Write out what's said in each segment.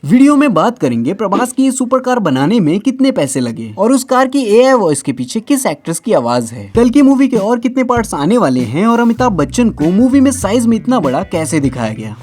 Video में बात करेंगे प्रभास की ये सुपर कार बनाने में कितने पैसे लगे और उस कार की एआई वॉइस के पीछे किस एक्ट्रेस की आवाज है। कल की मूवी के और कितने पार्ट्स आने वाले हैं और अमिताभ बच्चन को मूवी में साइज में इतना बड़ा कैसे दिखाया गया।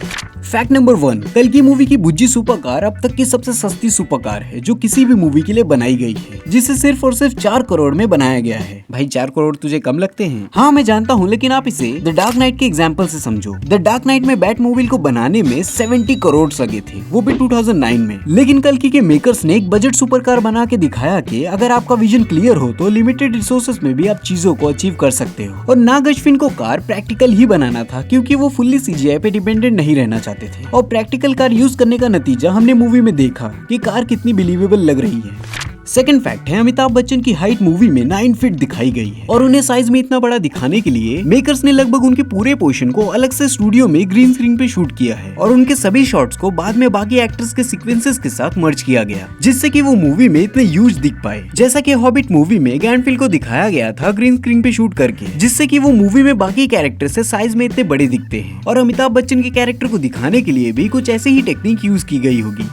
फैक्ट नंबर 1, कल की मूवी की बुज्जी सुपर कार अब तक की सबसे सस्ती सुपर कार है जो किसी भी मूवी के लिए बनाई गई है, जिसे सिर्फ और सिर्फ 4 करोड़ में बनाया गया है। भाई 4 करोड़ तुझे कम लगते हैं? हाँ मैं जानता हूँ, लेकिन आप इसे द डार्क नाइट के एग्जाम्पल से समझो। द डार्क नाइट में बैटमोबाइल को बनाने में 70 करोड़ लगे थे, वो भी 2009 में। लेकिन कल की के मेकर्स ने एक बजट सुपर कार बना के दिखाया कि अगर आपका विजन क्लियर हो तो लिमिटेड रिसोर्सेज में भी आप चीजों को अचीव कर सकते हो। और नाग अश्विन को कार प्रैक्टिकल ही बनाना था क्योंकि वो फुल्ली सीजीआई पे डिपेंडेंट नहीं रहना चाहते थे। और प्रैक्टिकल कार यूज करने का नतीजा हमने मूवी में देखा कि कार कितनी बिलीवेबल लग रही है। सेकंड फैक्ट है, अमिताभ बच्चन की हाइट मूवी में 9 फीट दिखाई गई है और उन्हें साइज में इतना बड़ा दिखाने के लिए मेकर्स ने लगभग उनके पूरे पोर्शन को अलग से स्टूडियो में ग्रीन स्क्रीन पे शूट किया है और उनके सभी शॉट्स को बाद में बाकी एक्टर्स के सीक्वेंसेस के साथ मर्ज किया गया, जिससे कि वो मूवी में इतने ह्यूज दिख पाए। जैसा कि हॉबिट मूवी में गैंडफिल को दिखाया गया था ग्रीन स्क्रीन पे शूट करके, जिससे कि वो मूवी में बाकी कैरेक्टर से साइज में इतने बड़े दिखते हैं। और अमिताभ बच्चन के कैरेक्टर को दिखाने के लिए भी कुछ ऐसी ही टेक्निक यूज की गई होगी।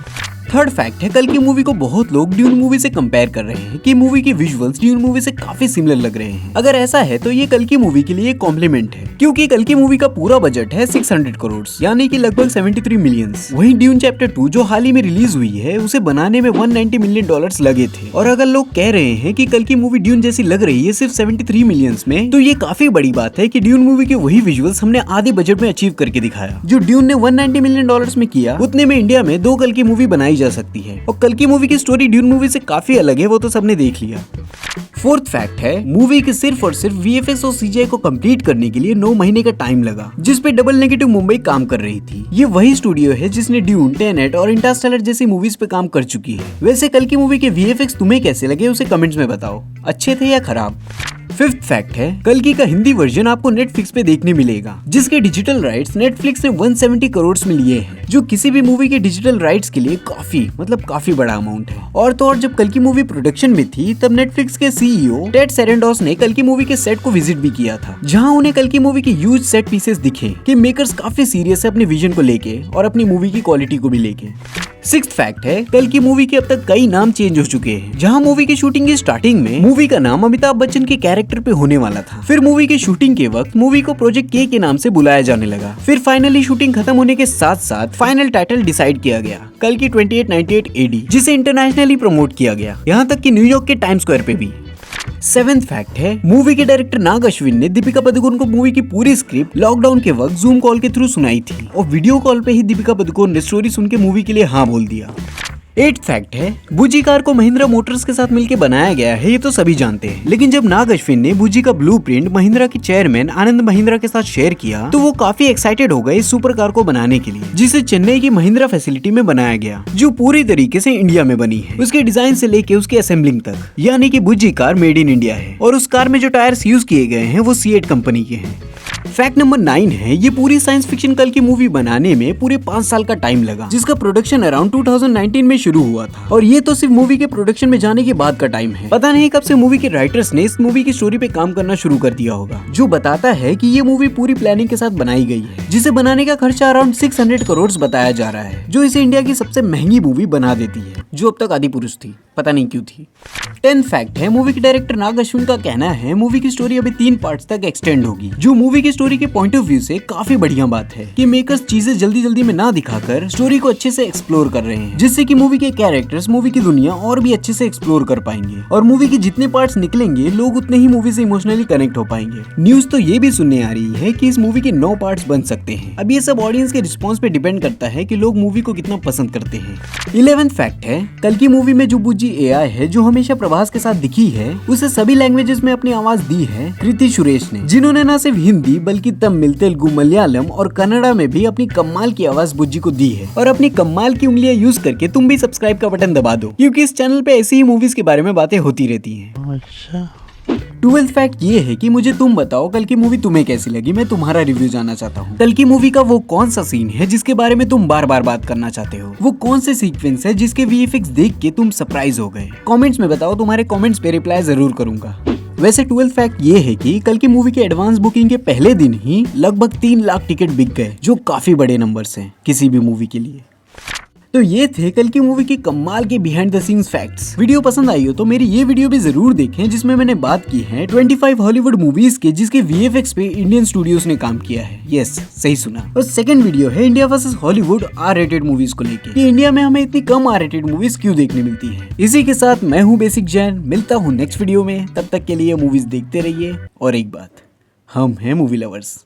थर्ड फैक्ट है, कल की मूवी को बहुत लोग ड्यून मूवी से कंपेयर कर रहे हैं कि मूवी के विजुअल्स ड्यून मूवी से काफी सिमिलर लग रहे हैं। अगर ऐसा है तो ये कल की मूवी के लिए एक कॉम्प्लीमेंट है, क्योंकि कल की मूवी का पूरा बजट है 600 करोड़ यानी कि लगभग 73 मिलियन। वहीं ड्यून चैप्टर 2 जो हाल ही में रिलीज हुई है उसे बनाने में 190 मिलियन डॉलर्स लगे थे। और अगर लोग कह रहे हैं कि कल की मूवी ड्यून जैसी लग रही है सिर्फ 73 मिलियन में, तो ये काफी बड़ी बात है कि ड्यून मूवी के वही विजुअल्स हमने आधे बजट में अचीव करके दिखाया। जो ड्यून ने 190 मिलियन डॉलर्स में किया, उतने में इंडिया में 2 कल की मूवी बनाई जा सकती है। और कल की मूवी की स्टोरी ड्यून मूवी से काफी अलग है, वो तो सबने देख लिया। फोर्थ फैक्ट है, मूवी के सिर्फ और सिर्फ वीएफएक्स और सीजीआई को कंप्लीट करने के लिए 9 महीने का टाइम लगा, जिस पे डबल नेगेटिव मुंबई काम कर रही थी। ये वही स्टूडियो है जिसने ड्यून, टेनेट और इंटरस्टेलर जैसी मूवीज पे काम कर चुकी है। वैसे कल की मूवी के वीएफएक्स तुम्हें कैसे लगे उसे कमेंट्स में बताओ, अच्छे थे या खराब। फिफ्थ फैक्ट है, कल्कि का हिंदी वर्जन आपको नेटफ्लिक्स पे देखने मिलेगा, जिसके डिजिटल राइट्स नेटफ्लिक्स ने 170 करोड़ में लिए हैं, जो किसी भी मूवी के डिजिटल राइट्स के लिए काफी बड़ा अमाउंट है। और तो और जब कल की मूवी प्रोडक्शन में थी तब नेटफ्लिक्स के सीईओ टेड सेरेंडोस ने कल की मूवी के सेट को विजिट भी किया था, जहां उन्हें कल की मूवी के ह्यूज सेट पीसेस दिखे कि मेकर्स काफी सीरियस है अपने विजन को लेके और अपनी मूवी की क्वालिटी को भी लेके। सिक्स्थ फैक्ट है, कल की मूवी के अब तक कई नाम चेंज हो चुके हैं। जहां मूवी की शूटिंग की स्टार्टिंग में मूवी का नाम अमिताभ बच्चन के कैरेक्टर पे होने वाला था, फिर मूवी की शूटिंग के वक्त मूवी को प्रोजेक्ट के नाम से बुलाया जाने लगा, फिर फाइनली शूटिंग खत्म होने के साथ साथ फाइनल टाइटल डिसाइड किया गया, कल की 2898 AD, जिसे इंटरनेशनली प्रमोट किया गया, यहाँ तक कि न्यूयॉर्क के टाइम स्क्वायर पे भी। सेवेंथ फैक्ट है, मूवी के डायरेक्टर नाग अश्विन ने दीपिका पादुकोण को मूवी की पूरी स्क्रिप्ट लॉकडाउन के वक्त जूम कॉल के थ्रू सुनाई थी और वीडियो कॉल पे ही दीपिका पादुकोण ने स्टोरी सुन के मूवी के लिए हाँ बोल दिया। 8th फैक्ट है, बुज्जी कार को महिंद्रा मोटर्स के साथ मिलकर बनाया गया है, ये तो सभी जानते हैं। लेकिन जब नाग अश्विन ने बुज्जी का ब्लूप्रिंट महिंद्रा के चेयरमैन आनंद महिंद्रा के साथ शेयर किया तो वो काफी एक्साइटेड हो गए इस सुपर कार को बनाने के लिए, जिसे चेन्नई की महिंद्रा फैसिलिटी में बनाया गया, जो पूरी तरीके से इंडिया में बनी है, उसके डिजाइन से लेके उसके असेंबलिंग तक। यानी कि बुज्जी कार मेड इन इंडिया है और उस कार में जो टायर्स यूज किए गए हैं वो सीएट कंपनी के हैं। फैक्ट नंबर 9 है, ये पूरी साइंस फिक्शन कल की मूवी बनाने में पूरे 5 साल का टाइम लगा, जिसका प्रोडक्शन अराउंड 2019 में शुरू हुआ था। और ये तो सिर्फ मूवी के प्रोडक्शन में जाने के बाद का टाइम है। पता नहीं कब से मूवी के राइटर्स ने इस मूवी की स्टोरी पे काम करना शुरू कर दिया होगा, जो बताता है कि ये मूवी पूरी प्लानिंग के साथ बनाई गई है, जिसे बनाने का खर्चा अराउंड 600 करोड़ बताया जा रहा है, जो इसे इंडिया की सबसे महंगी मूवी बना देती है, जो अब तक आदिपुरुष थी, पता नहीं क्यों थी। 10th फैक्ट है, मूवी के डायरेक्टर नाग अश्विन का कहना है मूवी की स्टोरी अभी 3 पार्ट्स तक एक्सटेंड होगी, जो मूवी की स्टोरी के पॉइंट ऑफ व्यू से काफी बढ़िया बात है कि मेकर्स चीजें जल्दी जल्दी में ना दिखाकर स्टोरी को अच्छे से एक्सप्लोर कर रहे हैं, जिससे कि मूवी के कैरेक्टर्स मूवी की दुनिया और भी अच्छे से एक्सप्लोर कर पाएंगे और मूवी के जितने पार्ट्स निकलेंगे लोग उतने ही मूवी से इमोशनली कनेक्ट हो पाएंगे। न्यूज तो ये भी सुनने आ रही है कि इस मूवी के 9 पार्ट्स बन सकते हैं। अब ये सब ऑडियंस के रिस्पॉन्स पे डिपेंड करता है कि लोग मूवी को कितना पसंद करते हैं। 11th फैक्ट है, कल की मूवी में जो बुज्जी एआई है जो हमेशा प्रभास के साथ दिखी है, उसे सभी लैंग्वेजेस में अपनी आवाज दी है कृति सुरेश ने, जिन्होंने न सिर्फ हिंदी बल्कि तमिल, तेलुगु, मलयालम और कन्नड़ा में भी अपनी कमाल की आवाज बुज्जी को दी है। और अपनी कमाल की उंगलियां यूज करके तुम भी सब्सक्राइब का बटन दबा दो, क्योंकि इस चैनल पे ऐसी ही मूवीज के बारे में बातें होती रहती हैं। अच्छा। 12th फैक्ट ये है कि मुझे तुम बताओ कल की मूवी तुम्हें कैसी लगी, मैं तुम्हारा रिव्यू जानना चाहता हूँ। कल की मूवी का वो कौन सा सीन है जिसके बारे में तुम बार बार बात करना चाहते हो, वो कौन से सीक्वेंस है जिसके वीएफएक्स देख के तुम सरप्राइज हो गए। कमेंट्स में बताओ, तुम्हारे कमेंट्स पे रिप्लाई जरूर करूंगा। वैसे 12th फैक्ट ये है कि कल की मूवी के एडवांस बुकिंग के पहले दिन ही लगभग 3 लाख टिकट बिक गए, जो काफी बड़े नंबर्स हैं किसी भी मूवी के लिए। तो ये थे कल की मूवी की कमाल के behind the scenes facts. Video पसंद आई हो तो मेरी ये वीडियो भी जरूर देखें जिसमें मैंने बात की है 25 हॉलीवुड मूवीज के जिसके VFX पे इंडियन स्टूडियोज ने काम किया है। यस, सही सुना। और सेकंड वीडियो है India versus Hollywood R-rated movies को लेके कि इंडिया में हमें इतनी कम R-rated मूवीज क्यों देखने मिलती है। इसी के साथ मैं हूँ बेसिक जैन, मिलता हूँ नेक्स्ट वीडियो में। तब तक के लिए मूवीज देखते रहिए। और एक बात, हम हैं मूवी लवर्स।